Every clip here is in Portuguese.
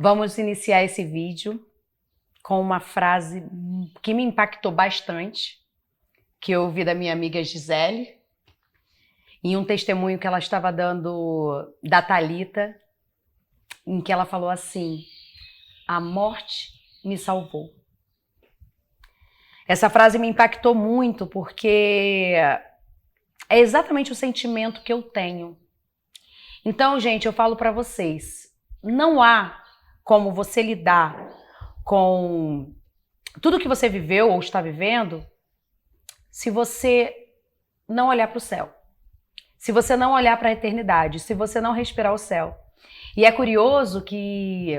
Vamos iniciar esse vídeo com uma frase que me impactou bastante, que eu ouvi da minha amiga Gisele, em um testemunho que ela estava dando da Thalita, em que ela falou assim: a morte me salvou. Essa frase me impactou muito porque é exatamente o sentimento que eu tenho. Então, gente, eu falo para vocês, não há como você lidar com tudo que você viveu ou está vivendo se você não olhar para o céu, se você não olhar para a eternidade, se você não respirar o céu. E é curioso que,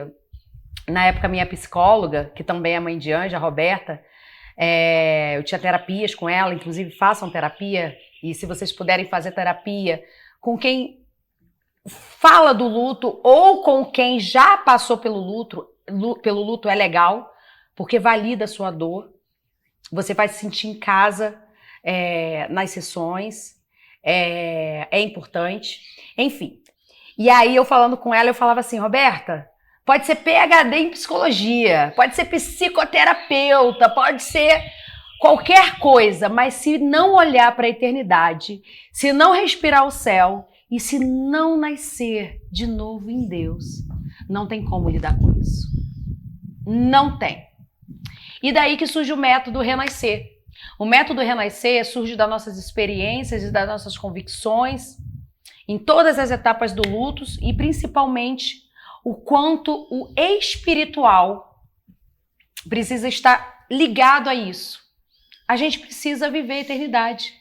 na época, minha psicóloga, que também é mãe de Anja, a Roberta, eu tinha terapias com ela, inclusive façam terapia, e se vocês puderem fazer terapia com quem fala do luto ou com quem já passou pelo luto é legal, porque valida a sua dor. Você vai se sentir em casa nas sessões, é importante. Enfim. E aí eu falando com ela, eu falava assim: Roberta, pode ser PhD em psicologia, pode ser psicoterapeuta, pode ser qualquer coisa, mas se não olhar para a eternidade, se não respirar o céu e se não nascer de novo em Deus, não tem como lidar com isso. Não tem. E daí que surge o método Renascer. O método Renascer surge das nossas experiências e das nossas convicções em todas as etapas do luto e principalmente o quanto o espiritual precisa estar ligado a isso. A gente precisa viver a eternidade.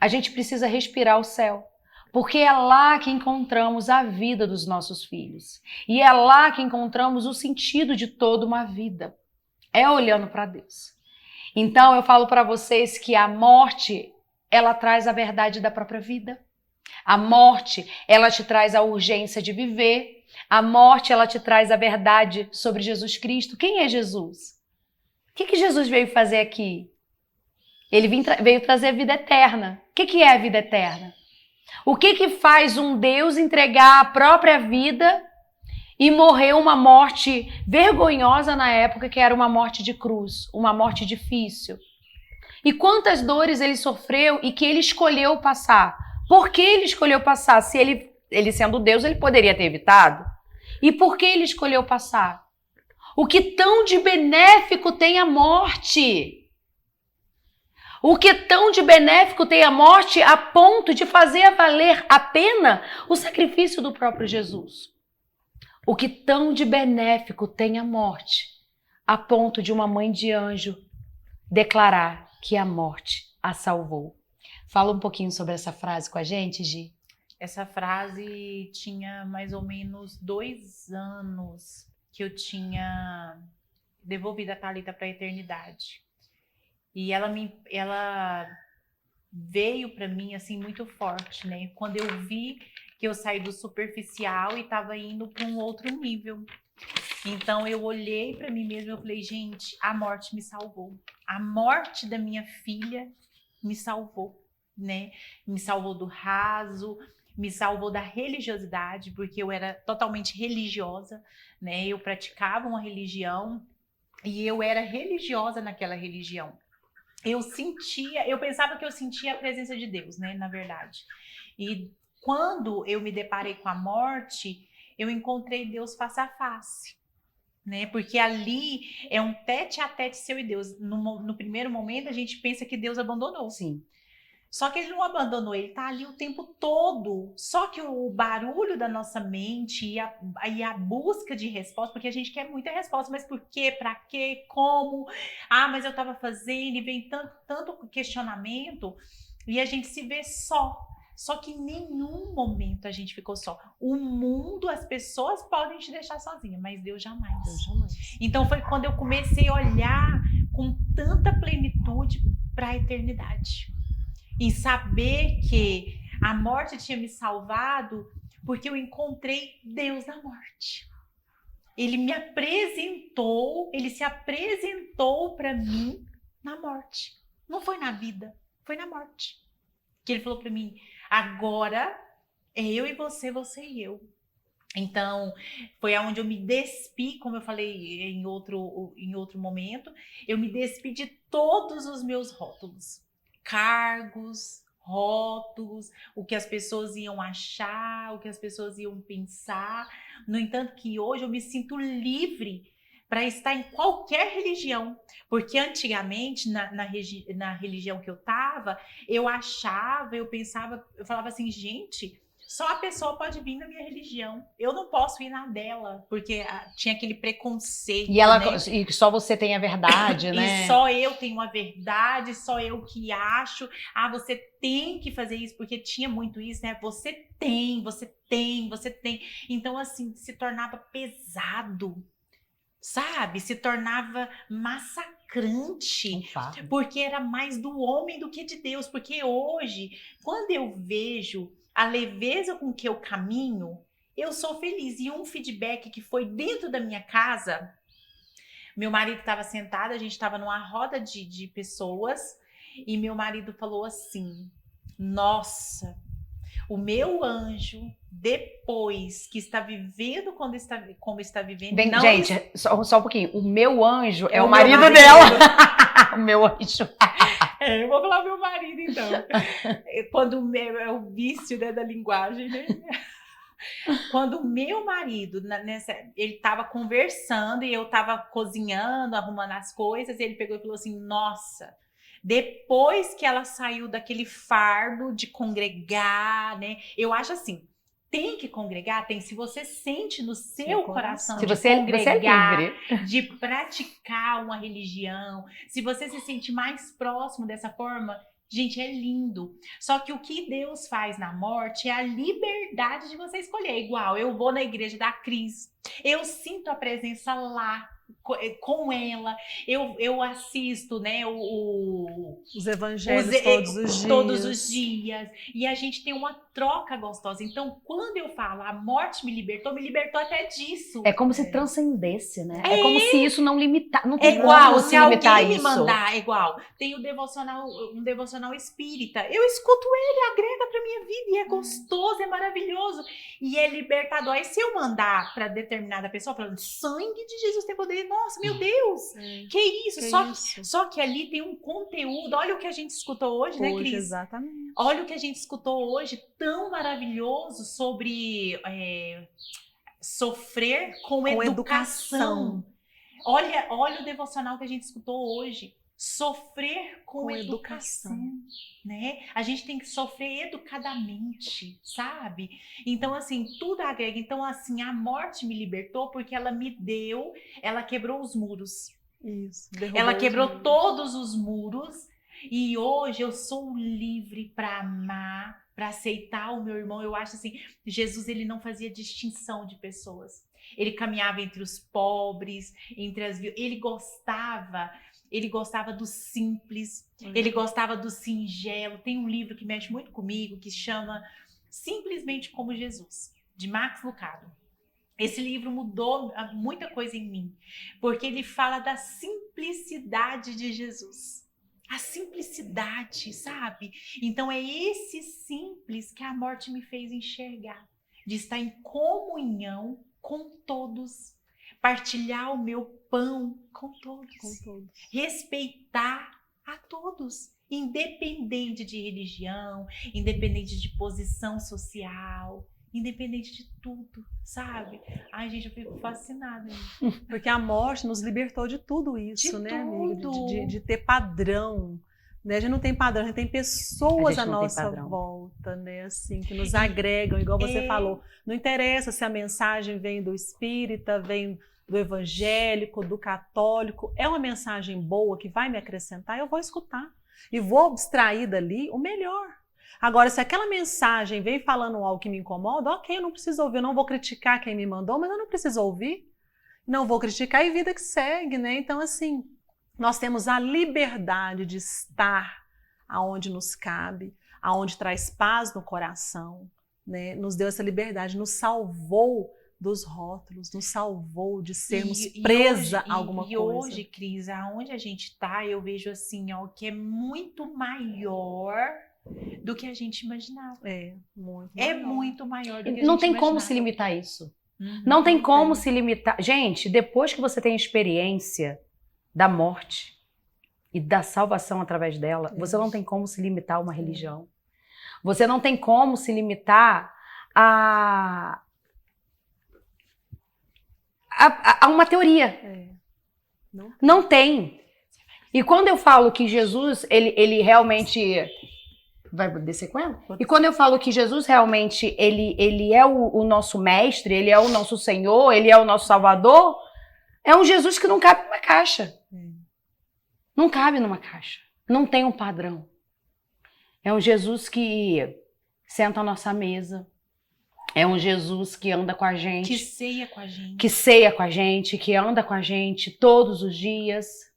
A gente precisa respirar o céu. Porque é lá que encontramos a vida dos nossos filhos. E é lá que encontramos o sentido de toda uma vida. É olhando para Deus. Então eu falo para vocês que a morte, ela traz a verdade da própria vida. A morte, ela te traz a urgência de viver. A morte, ela te traz a verdade sobre Jesus Cristo. Quem é Jesus? O que Jesus veio fazer aqui? Ele veio trazer a vida eterna. O que é a vida eterna? O que faz um Deus entregar a própria vida e morrer uma morte vergonhosa na época, que era uma morte de cruz, uma morte difícil? E quantas dores ele sofreu e que ele escolheu passar? Por que ele escolheu passar? Se ele sendo Deus, ele poderia ter evitado. E por que ele escolheu passar? O que tão de benéfico tem a morte? O que tão de benéfico tem a morte a ponto de fazer valer a pena o sacrifício do próprio Jesus? O que tão de benéfico tem a morte a ponto de uma mãe de anjo declarar que a morte a salvou? Fala um pouquinho sobre essa frase com a gente, Gi. Essa frase tinha mais ou menos 2 anos que eu tinha devolvido a Thalita para a eternidade. E ela veio para mim assim muito forte, né? Quando eu vi que eu saí do superficial e estava indo para um outro nível. Então eu olhei para mim mesma e eu falei: gente, a morte me salvou. A morte da minha filha me salvou, né? Me salvou do raso, me salvou da religiosidade, porque eu era totalmente religiosa, né? Eu praticava uma religião e eu era religiosa naquela religião. Eu pensava que eu sentia a presença de Deus, né, na verdade. E quando eu me deparei com a morte, eu encontrei Deus face a face, né? Porque ali é um tete a tete seu e Deus. No primeiro momento, a gente pensa que Deus abandonou. Sim. Só que ele não abandonou, ele está ali o tempo todo. Só que o barulho da nossa mente e a busca de resposta, porque a gente quer muita resposta, mas por quê? Para quê? Como? Ah, mas eu estava fazendo, e vem tanto questionamento, e a gente se vê só. Só que em nenhum momento a gente ficou só. O mundo, as pessoas podem te deixar sozinha, mas Deus jamais. Deus jamais. Então foi quando eu comecei a olhar com tanta plenitude para a eternidade. E saber que a morte tinha me salvado porque eu encontrei Deus na morte. Ele se apresentou para mim na morte. Não foi na vida, foi na morte. Que ele falou para mim: agora é eu e você e eu. Então, foi aonde eu me despi, como eu falei em outro momento, eu me despi de todos os meus rótulos, cargos, rótulos, o que as pessoas iam achar, o que as pessoas iam pensar. No entanto, que hoje eu me sinto livre para estar em qualquer religião, porque antigamente, na religião que eu estava, eu achava, eu pensava, eu falava assim, gente, só a pessoa pode vir na minha religião. Eu não posso ir na dela, porque tinha aquele preconceito, né? E só você tem a verdade, né? E só eu tenho a verdade, só eu que acho. Ah, você tem que fazer isso, porque tinha muito isso, né? Você tem, você tem, você tem. Então, assim, se tornava pesado, sabe? Se tornava massacrante, porque era mais do homem do que de Deus. Porque hoje, quando eu vejo a leveza com que eu caminho, eu sou feliz. E um feedback que foi dentro da minha casa, meu marido estava sentado, a gente estava numa roda de pessoas, e meu marido falou assim, nossa, o meu anjo, depois que está vivendo como está vivendo... Bem, não gente, só um pouquinho. O meu anjo é o meu marido dela. O meu anjo. Eu vou falar meu marido, então. Quando é o vício, né, da linguagem, né? Quando o meu marido, ele estava conversando e eu estava cozinhando, arrumando as coisas, e ele pegou e falou assim, nossa... Depois que ela saiu daquele fardo de congregar, né? Eu acho assim, tem que congregar, tem. Se você sente no seu coração de congregar, você é livre. de praticar uma religião, se você se sente mais próximo dessa forma, gente, é lindo. Só que o que Deus faz na morte é a liberdade de você escolher. Igual, eu vou na igreja da Cris, eu sinto a presença lá, com ela, eu assisto, né, os evangelhos todos os dias, e a gente tem uma troca gostosa. Então, quando eu falo a morte me libertou até disso. É como se transcendesse, né? É como se isso não limitar, não tem igual, como se alguém me isso. mandar, igual, tem um devocional espírita, eu escuto ele, agrega pra minha vida, e é gostoso, é maravilhoso, e é libertador. Aí se eu mandar pra determinada pessoa, falando, sangue de Jesus tem poder, nossa, meu Deus, que isso, só que ali tem um conteúdo, olha o que a gente escutou hoje, né, Cris? Exatamente. Olha o que a gente escutou hoje, tão maravilhoso, sobre sofrer com educação. Olha o devocional que a gente escutou hoje. Sofrer com educação, né? A gente tem que sofrer educadamente, sabe? Então, assim, tudo agrega. Então, assim, a morte me libertou porque ela me deu, ela quebrou os muros. Isso. Ela quebrou todos os muros e hoje eu sou livre para amar, para aceitar o meu irmão. Eu acho assim, Jesus, ele não fazia distinção de pessoas. Ele caminhava entre os pobres, ele gostava do simples, ele gostava do singelo. Tem um livro que mexe muito comigo que chama Simplesmente como Jesus, de Max Lucado. Esse livro mudou muita coisa em mim, porque ele fala da simplicidade de Jesus. A simplicidade, sabe? Então é esse simples que a morte me fez enxergar, de estar em comunhão com todos, partilhar o meu pão com todos, respeitar a todos, independente de religião, independente de posição social, independente de tudo, sabe? Ai, gente, eu fico fascinada. Porque a morte nos libertou de tudo isso, né, amiga? De ter padrão. Né? A gente não tem padrão, a gente tem pessoas à nossa volta, né? Assim, que nos agregam, igual você falou. Não interessa se a mensagem vem do espírita, vem do evangélico, do católico. É uma mensagem boa que vai me acrescentar, eu vou escutar. E vou abstrair dali o melhor. Agora, se aquela mensagem vem falando algo que me incomoda, ok, eu não preciso ouvir, eu não vou criticar quem me mandou, mas eu não preciso ouvir. Não vou criticar e vida que segue, né? Então, assim, nós temos a liberdade de estar aonde nos cabe, aonde traz paz no coração, né? Nos deu essa liberdade, nos salvou dos rótulos, nos salvou de sermos presa a alguma coisa. E hoje, Cris, aonde a gente está, eu vejo assim, ó, que é muito maior do que a gente imaginava. É muito maior do que a gente não tem imaginava. como se limitar a isso. Não tem como se limitar. Gente, depois que você tem a experiência da morte e da salvação através dela, você não tem como se limitar a uma religião. Você não tem como se limitar a uma teoria. Não tem. E quando eu falo que Jesus, ele realmente... Vai descer com ela? E quando eu falo que Jesus realmente, ele é o nosso mestre, ele é o nosso Senhor, ele é o nosso Salvador, é um Jesus que não cabe numa caixa. Não cabe numa caixa. Não tem um padrão. É um Jesus que senta à nossa mesa. É um Jesus que anda com a gente. Que ceia com a gente. Que ceia com a gente, que anda com a gente todos os dias.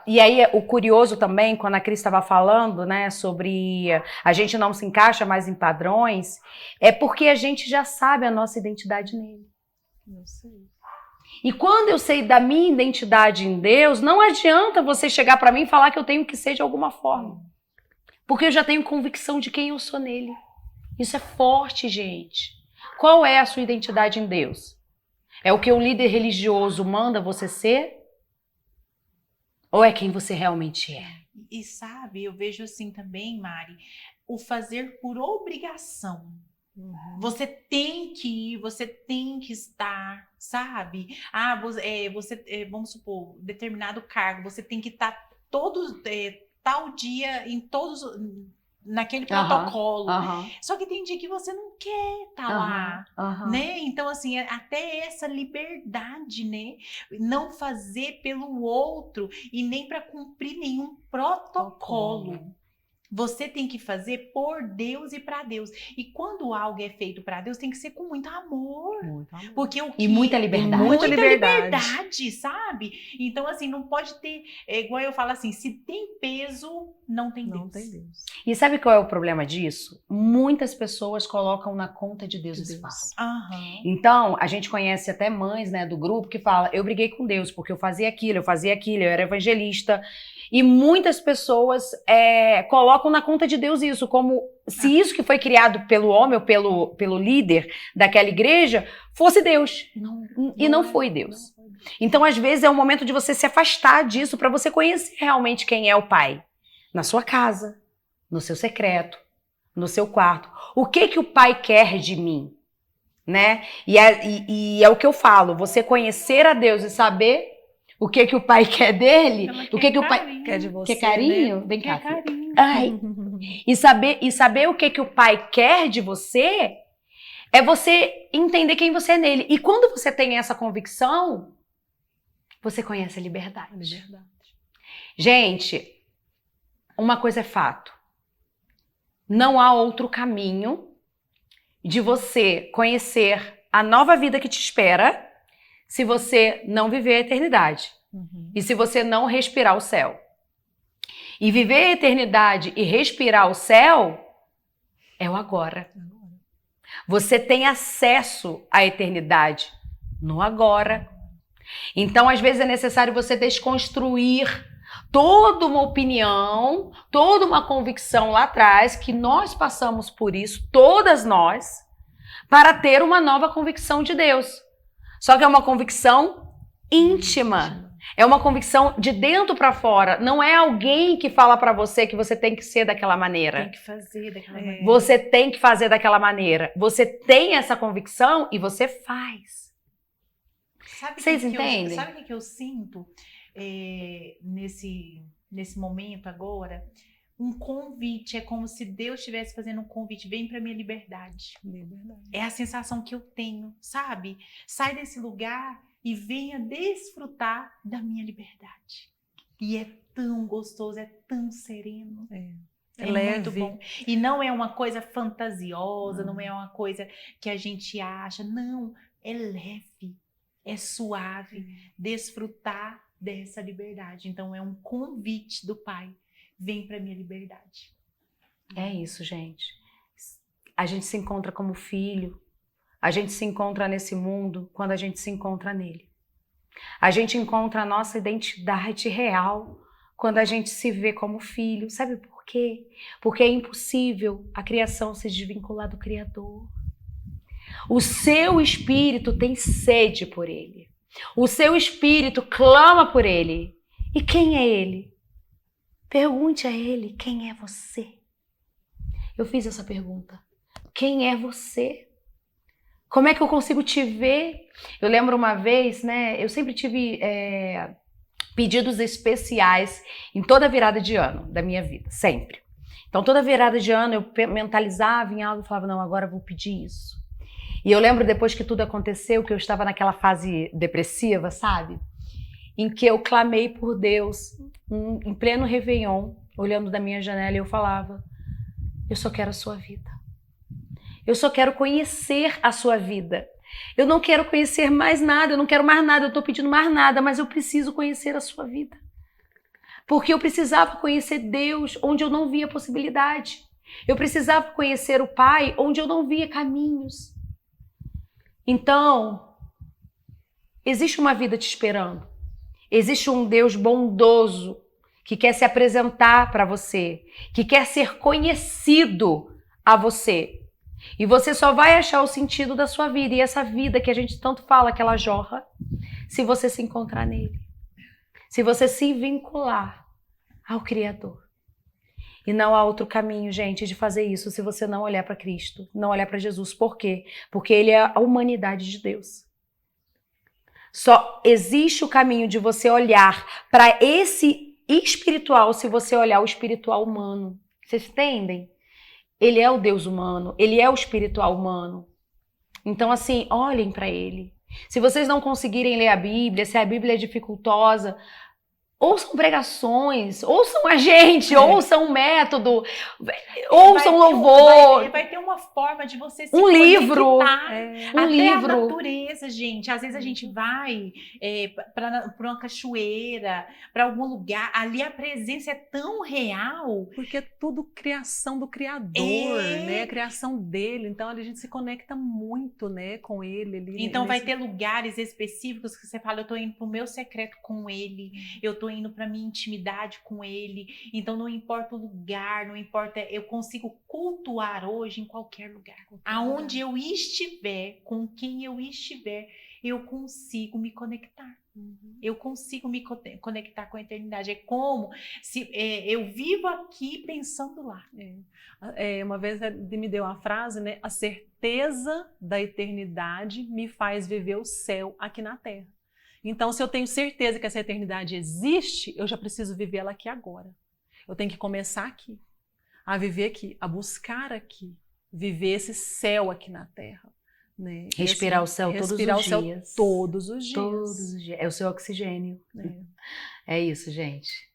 E aí, o curioso também, quando a Cris estava falando, né, sobre a gente não se encaixa mais em padrões, é porque a gente já sabe a nossa identidade nele. Eu sei. E quando eu sei da minha identidade em Deus, não adianta você chegar para mim e falar que eu tenho que ser de alguma forma. Porque eu já tenho convicção de quem eu sou nele. Isso é forte, gente. Qual é a sua identidade em Deus? É o que o líder religioso manda você ser? Ou é quem você realmente é? E sabe, eu vejo assim também, Mari, o fazer por obrigação. Você tem que ir, você tem que estar, sabe? Vamos supor, determinado cargo, você tem que estar tal dia em todos... naquele protocolo. Só que tem dia que você não quer estar lá, né? Então, assim, até essa liberdade, né? Não fazer pelo outro e nem para cumprir nenhum protocolo. Você tem que fazer por Deus e para Deus. E quando algo é feito para Deus, tem que ser com muito amor. Muito amor. Porque e muita liberdade. Muita liberdade, sabe? Então, assim, não pode ter... igual eu falo assim, se tem peso, não tem Deus. Não tem Deus. E sabe qual é o problema disso? Muitas pessoas colocam na conta de Deus esse papo. Então, a gente conhece até mães, né, do grupo que fala, eu briguei com Deus porque eu fazia aquilo, eu era evangelista. E muitas pessoas colocam na conta de Deus isso, como se isso que foi criado pelo homem ou pelo líder daquela igreja fosse Deus. Não foi Deus. Então, às vezes, é o momento de você se afastar disso para você conhecer realmente quem é o Pai. Na sua casa, no seu secreto, no seu quarto. O que o Pai quer de mim? Né? E é o que eu falo, você conhecer a Deus e saber o que o Pai quer dele, o que o Pai quer de você, quer carinho, né? Vem cá. Carinho. Ai. E saber o que o Pai quer de você é você entender quem você é nele. E quando você tem essa convicção, você conhece a liberdade. Gente, uma coisa é fato. Não há outro caminho de você conhecer a nova vida que te espera se você não viver a eternidade. E se você não respirar o céu. E viver a eternidade e respirar o céu é o agora. Você tem acesso à eternidade no agora. Então, às vezes, é necessário você desconstruir toda uma opinião, toda uma convicção lá atrás, que nós passamos por isso, todas nós, para ter uma nova convicção de Deus. Só que é uma convicção íntima. É uma convicção de dentro para fora. Não é alguém que fala para você que você tem que ser daquela maneira. Tem que fazer daquela maneira. Você tem que fazer daquela maneira. Você tem essa convicção e você faz. Vocês entendem? Sabe o que eu sinto nesse momento agora? Um convite, é como se Deus estivesse fazendo um convite, vem para minha liberdade. É a sensação que eu tenho, sabe? Sai desse lugar e venha desfrutar da minha liberdade. E é tão gostoso, é tão sereno. É leve. Muito bom. E não é uma coisa fantasiosa, não é uma coisa que a gente acha, não, é leve, é suave, desfrutar dessa liberdade. Então é um convite do Pai. Vem para minha liberdade. É isso, gente. A gente se encontra como filho. A gente se encontra nesse mundo quando a gente se encontra nele. A gente encontra a nossa identidade real quando a gente se vê como filho. Sabe por quê? Porque é impossível a criação se desvincular do Criador. O seu espírito tem sede por ele. O seu espírito clama por ele. E quem é ele? Pergunte a ele, quem é você? Eu fiz essa pergunta. Quem é você? Como é que eu consigo te ver? Eu lembro uma vez, né? Eu sempre tive pedidos especiais em toda virada de ano da minha vida, sempre. Então, toda virada de ano eu mentalizava em algo e falava, não, agora eu vou pedir isso. E eu lembro depois que tudo aconteceu, que eu estava naquela fase depressiva, sabe? Em que eu clamei por Deus, em pleno Réveillon, olhando da minha janela, e eu falava, eu só quero a sua vida. Eu só quero conhecer a sua vida. Eu não quero conhecer mais nada, eu não quero mais nada, eu estou pedindo mais nada, mas eu preciso conhecer a sua vida. Porque eu precisava conhecer Deus onde eu não via possibilidade. Eu precisava conhecer o Pai onde eu não via caminhos. Então, existe uma vida te esperando. Existe um Deus bondoso que quer se apresentar para você, que quer ser conhecido a você. E você só vai achar o sentido da sua vida. E essa vida que a gente tanto fala que ela jorra, se você se encontrar nele. Se você se vincular ao Criador. E não há outro caminho, gente, de fazer isso se você não olhar para Cristo, não olhar para Jesus. Por quê? Porque ele é a humanidade de Deus. Só existe o caminho de você olhar para esse espiritual se você olhar o espiritual humano. Vocês entendem? Ele é o Deus humano, ele é o espiritual humano. Então, assim, olhem para ele. Se vocês não conseguirem ler a Bíblia, se a Bíblia é dificultosa, ouçam pregações, ouçam a gente, ouçam um método, ouçam louvor. Vai ter uma forma de você se conectar. Um livro. A natureza, gente. Às vezes a gente vai para uma cachoeira, para algum lugar, ali a presença é tão real. Porque é tudo criação do Criador, né? A criação dele. Então a gente se conecta muito, né, com ele. Então vai ter lugares específicos que você fala, eu tô indo pro meu secreto com ele, eu tô indo para minha intimidade com ele. Então não importa o lugar, não importa, eu consigo cultuar hoje em qualquer lugar. Aonde eu estiver, com quem eu estiver, eu consigo me conectar. Eu consigo me conectar com a eternidade. É como se eu vivo aqui pensando lá. Uma vez ele me deu uma frase, né? A certeza da eternidade me faz viver o céu aqui na terra. Então, se eu tenho certeza que essa eternidade existe, eu já preciso vivê-la aqui agora. Eu tenho que começar aqui, a viver aqui, a buscar aqui, viver esse céu aqui na terra. Né? Respirar o céu todos os dias. Todos os dias. Todos os dias. É o seu oxigênio. É isso, gente.